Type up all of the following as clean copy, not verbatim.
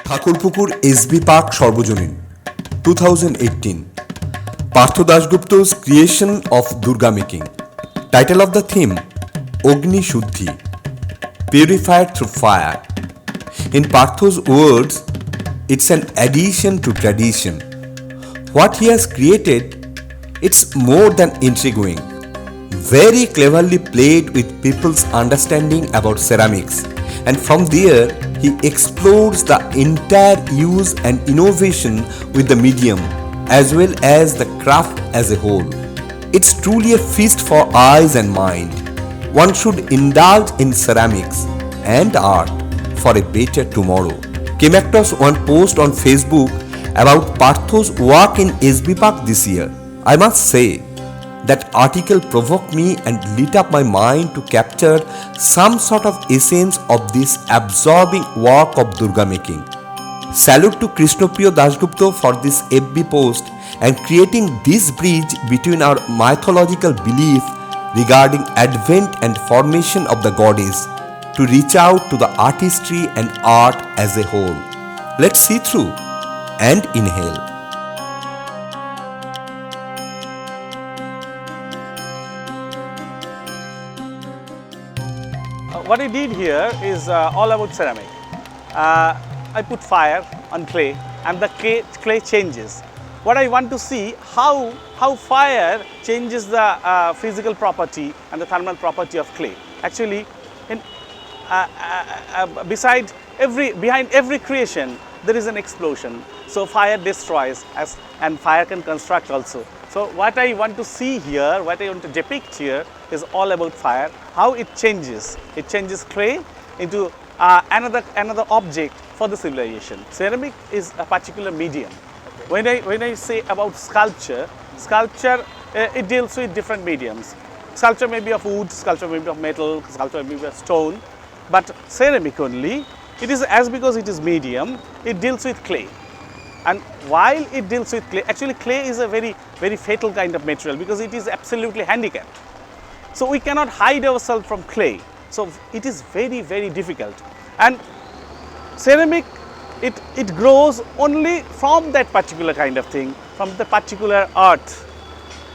Thakurpukur SB Park Sarbajonin 2018. Partha Dasgupta's creation of Durga making. Title of the theme Agni Shuddhi, purified through fire. In Partha's words, it's an addition to tradition. What he has created, it's more than intriguing. Very cleverly played with people's understanding about ceramics, and from there he explores the entire use and innovation with the medium as well as the craft as a whole. It's truly a feast for eyes and mind. One should indulge in ceramics and art for a better tomorrow. Came across one post on Facebook about Partha's work in SB Park this year. I must say, that article provoked me and lit up my mind to capture some sort of essence of this absorbing work of Durga making. Salute to Krishnapriya Dasgupta for this FB post and creating this bridge between our mythological belief regarding advent and formation of the goddess to reach out to the artistry and art as a whole. Let's see through and inhale. What I did here is all about ceramic. I put fire on clay and the clay changes. What I want to see how fire changes the physical property and the thermal property of clay. Actually, behind every creation there is an explosion. So fire destroys and fire can construct also. So what I want to see here, what I want to depict here is all about fire, how it changes. It changes clay into another object for the civilization. Ceramic is a particular medium. Okay. When I say about sculpture, it deals with different mediums. Sculpture may be of wood, sculpture may be of metal, sculpture may be of stone, but ceramic only, it is because it is medium, it deals with clay. And while it deals with clay, actually clay is a very fatal kind of material because it is absolutely handicapped. So we cannot hide ourselves from clay. So it is very difficult. And ceramic, it grows only from that particular kind of thing, from the particular earth.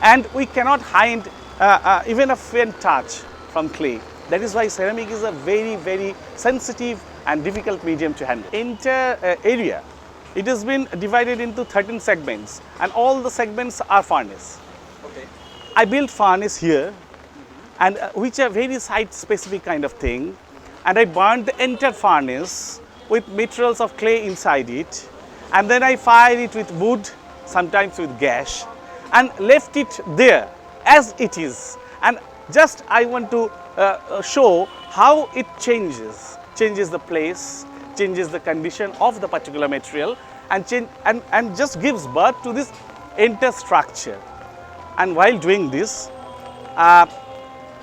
And we cannot hide even a faint touch from clay. That is why ceramic is a very sensitive and difficult medium to handle. Entire area, it has been divided into 13 segments and all the segments are furnace. Okay. I built furnace here and which are very site specific kind of thing, and I burned the entire furnace with materials of clay inside it, and then I fired it with wood, sometimes with gas, and left it there as it is. And just I want to show how it changes the place, changes the condition of the particular material, and just gives birth to this entire structure. And while doing this,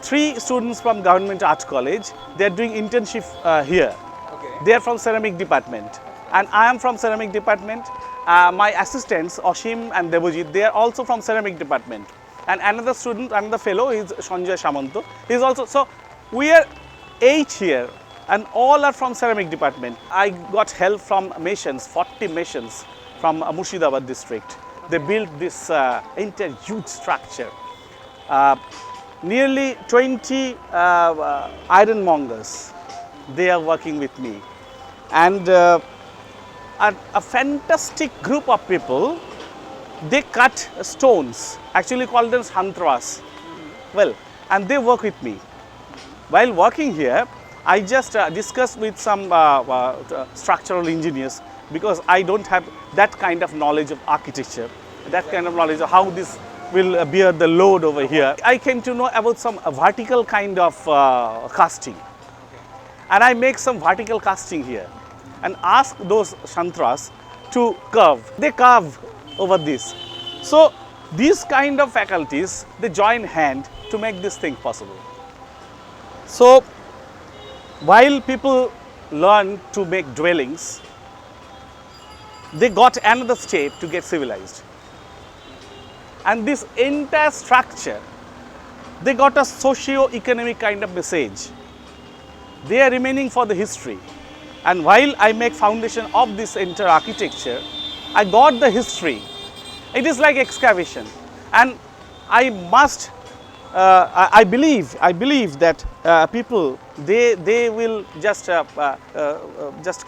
3 students from Government Art College, they are doing internship here. Okay. They are from ceramic department, and I am from ceramic department. My assistants Oshim and Devojit, they are also from ceramic department. And another student, another fellow is Sanjay Samanto. He is also, so we are 8 here. And all are from ceramic department. I got help from masons, 40 masons from Murshidabad district. They built this entire huge structure. Nearly 20 ironmongers, they are working with me. And a fantastic group of people, they cut stones, actually called them hantras. Well, and they work with me. While working here, I just discussed with some structural engineers because I don't have that kind of knowledge of architecture, that kind of knowledge of how this will bear the load over here. I came to know about some vertical kind of casting. Okay. And I make some vertical casting here and ask those shantras to carve. They carve over this. So these kind of faculties, they join hand to make this thing possible. So while people learn to make dwellings, they got another step to get civilized. And this entire structure, they got a socio-economic kind of message. They are remaining for the history. And while I make foundation of this entire architecture, I got the history. It is like excavation, and I must. I believe that people they will just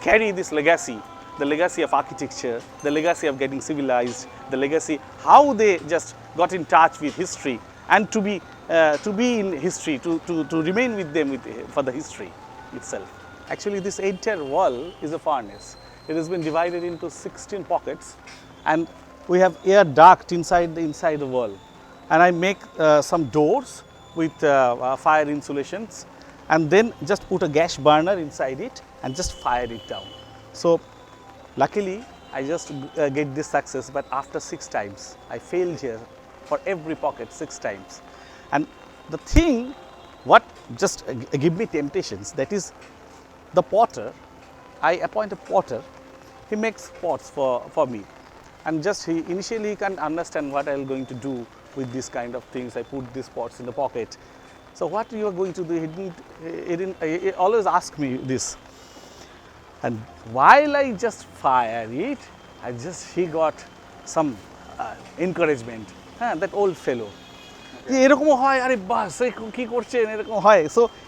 carry this legacy, the legacy of architecture, the legacy of getting civilized, the legacy how they just got in touch with history, and to be in history, to remain with them for the history itself. Actually, this entire wall is a furnace. It has been divided into 16 pockets, and we have air duct inside the wall. And I make some doors with fire insulations, and then just put a gas burner inside it and just fire it down. So luckily I just get this success, but after 6 times I failed here for every pocket 6 times. And the thing what just give me temptations, that is the potter. I appoint a potter, he makes pots for me, and just he initially can't understand what I'm going to do with this kind of things. I put these pots in the pocket. So what you are going to do? He always ask me this. And while I just fire it, he got some encouragement. That old fellow. So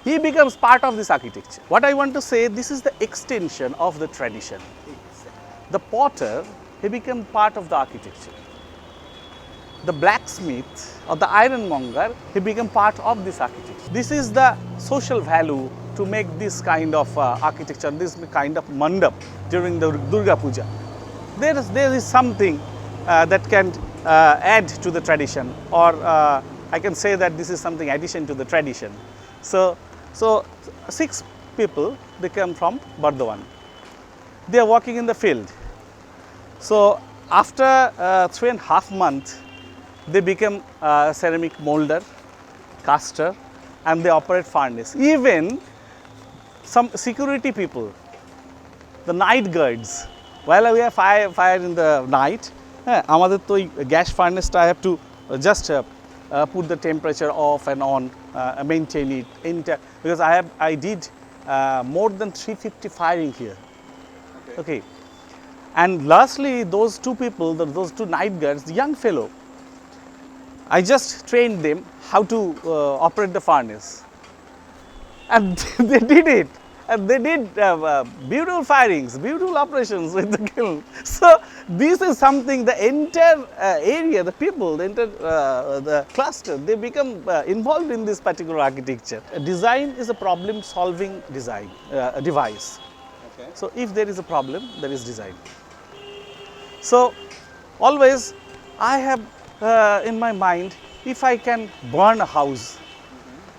he becomes part of this architecture. What I want to say, this is the extension of the tradition. The potter, he became part of the architecture. The blacksmith or the ironmonger, he became part of this architecture. This is the social value to make this kind of architecture, this kind of mandap during the Durga Puja. There is something that can add to the tradition, or I can say that this is something addition to the tradition. So 6 people, they come from Bardhaman. They are working in the field. So after 3.5 months, they become ceramic molder, caster, and they operate furnace. Even some security people, the night guards, while we have fire in the night, আমাদের তো gas furnace I have to just put the temperature off and on, maintain it, because I did more than 350 firing here. Okay. And lastly, those 2 people, those 2 night guards, the young fellow, I just trained them how to operate the furnace, and they did it, and they did beautiful firings, beautiful operations with the kiln. So this is something, the entire area, the people, the entire the cluster, they become involved in this particular architecture. Design is a problem solving device. Okay. So if there is a problem, there is design. So always I have in my mind, if I can burn a house,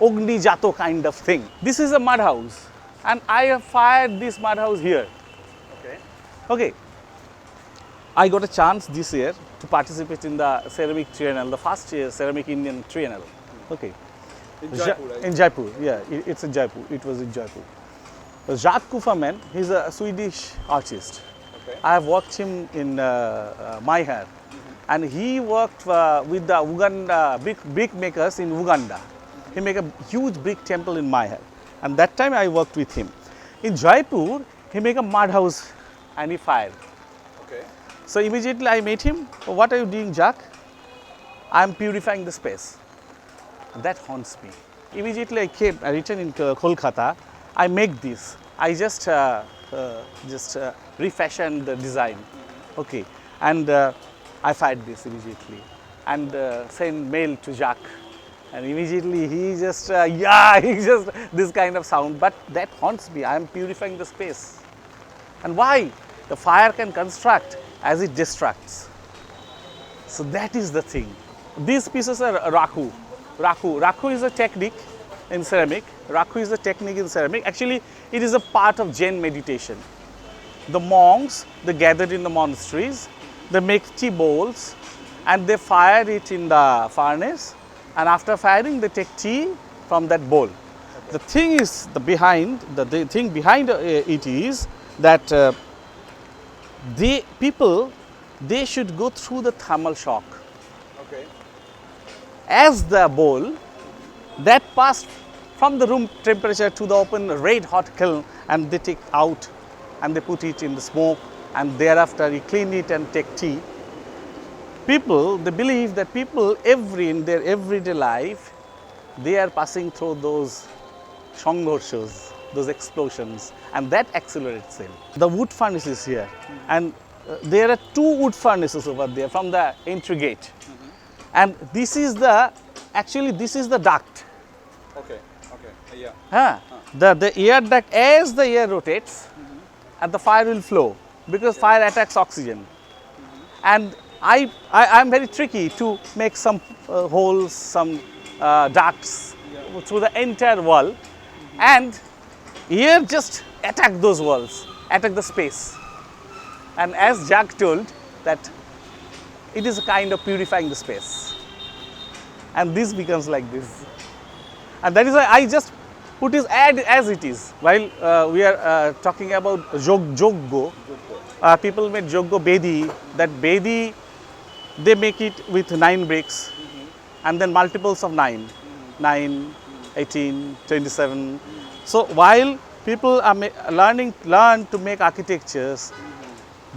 Ogni Jato kind of thing. This is a mud house, and I have fired this mud house here. Okay. Okay. I got a chance this year to participate in the ceramic triennial, the first year ceramic Indian triennial. Okay. In Jaipur, right? In Jaipur, yeah, it's in Jaipur. It was in Jaipur. Jacques Kufferman, he's a Swedish artist. Okay. I have worked him in Mayhar, and he worked with the Uganda brick makers in Uganda. He made a huge brick temple in Mayhar, and that time I worked with him. In Jaipur, he made a mud house and he fired. Okay. So immediately I met him. What are you doing, Jacques? I am purifying the space. That haunts me. Immediately I returned in Kolkata. I make this. I just refashioned the design. Okay, and I fired this immediately and sent mail to Jacques. And immediately he just, this kind of sound. But that haunts me. I am purifying the space. And why? The fire can construct as it destructs. So that is the thing. These pieces are raku. Raku is a technique in ceramic. Raku is a technique in ceramic. Actually, it is a part of Jain meditation. The monks, they gathered in the monasteries, they make tea bowls and they fire it in the furnace, and after firing they take tea from that bowl. Okay. The thing is, the thing behind it is that they should go through the thermal shock. Okay. As the bowl that passed from the room temperature to the open red hot kiln, and they take out and they put it in the smoke, and thereafter you clean it and take tea. People, they believe that people in their everyday life, they are passing through those songhorsos, those explosions, and that accelerates them. The wood furnace is here, and there are 2 wood furnaces over there from the entry gate. And this is the, actually this is the duct. Okay. Yeah. The air duct, as the air rotates, and the fire will flow, because fire attacks oxygen. And I am very tricky to make some holes, some ducts through the entire wall, and air just attack those walls, attack the space. And as Jack told, that it is a kind of purifying the space. And this becomes like this. And that is why I just put it as it is. While we are talking about joggo, people made joggo bedi. That bedi, they make it with 9 bricks, and then multiples of 9. 9, 18, 27. So while people are learn to make architectures,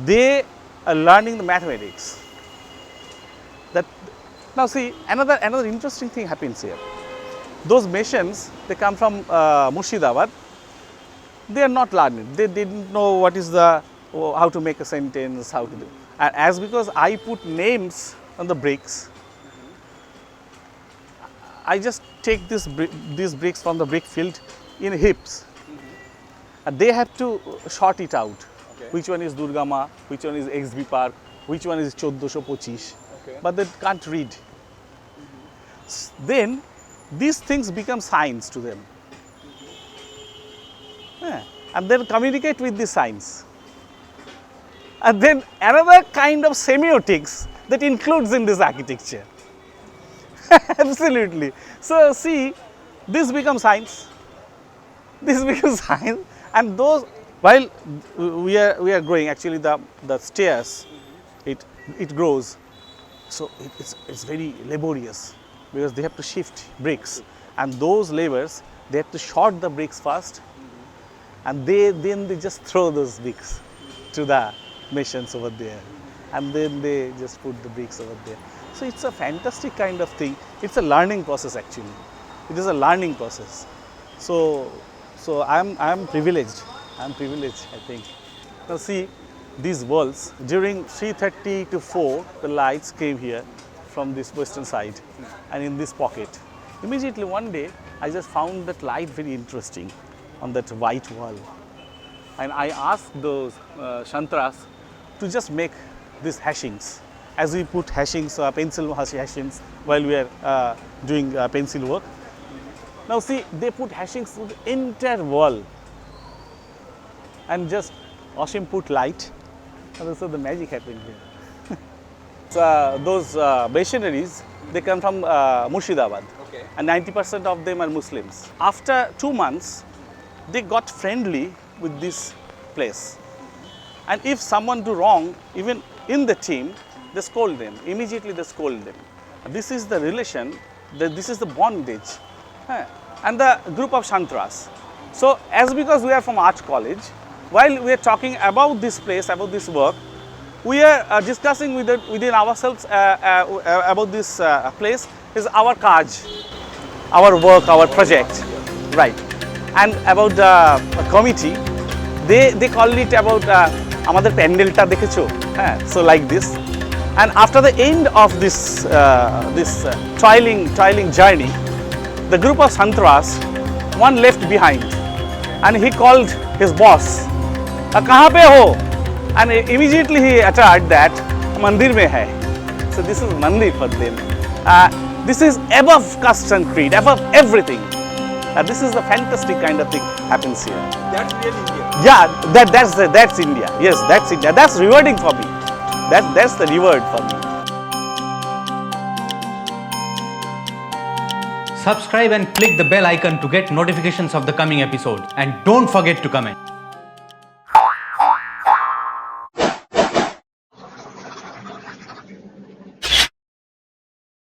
they are learning the mathematics. That now see, another interesting thing happens here. Those masons, they come from Murshidabad. They are not learned. They didn't know what is the how to make a sentence, how to do. And as because I put names on the bricks, I just take these bricks from the brick field in heaps. And they have to sort it out. Okay. Which one is Durga Ma, which one is XB Park, which one is 1425. Okay. But they can't read. Then these things become signs to them. Yeah. And then communicate with the signs. And then another kind of semiotics that includes in this architecture. Absolutely. So see, this becomes science. This becomes science, and those, while we are growing, actually the stairs, it grows. So it's very laborious, because they have to shift bricks, and those laborers, they have to short the bricks first, and then they just throw those bricks to the masons over there, and then they just put the bricks over there. So it's a fantastic kind of thing. It's a learning process actually. It is a learning process. So I'm privileged. I'm privileged, I think. Now see, these walls, during 3:30 to 4, the lights came here from this western side and in this pocket. Immediately one day, I just found that light very interesting on that white wall. And I asked those shantras to just make these hashings. As we put hashings, pencil hashings, while we are doing pencil work. Now see, they put hashings through the entire wall, and just Ashim put light, and so the magic happened here. So those missionaries, they come from Murshidabad, Okay. and 90% of them are Muslims. After 2 months, they got friendly with this place. And if someone do wrong, even in the team, they scold them. Immediately they scold them. This is the relation, this is the bondage. And the group of Shantras. So as because we are from art college, while we are talking about this place, about this work, we are discussing within ourselves about this place is our kaj, our work, our project, right? And about the committee, they call it about আমাদের প্যান্ডেলটা দেখেছো, so like this. And after the end of this toiling journey, the group of Santras, one left behind, and he called his boss, कहाँ पे हो? And immediately he uttered that मंदिर में है. So this is mandir for them. This is above caste and creed, above everything. This is the fantastic kind of thing happens here. That's real India. Yeah, that's India. Yes, that's India. That's rewarding for me. That's the reward for me. Subscribe and click the bell icon to get notifications of the coming episodes. And don't forget to comment.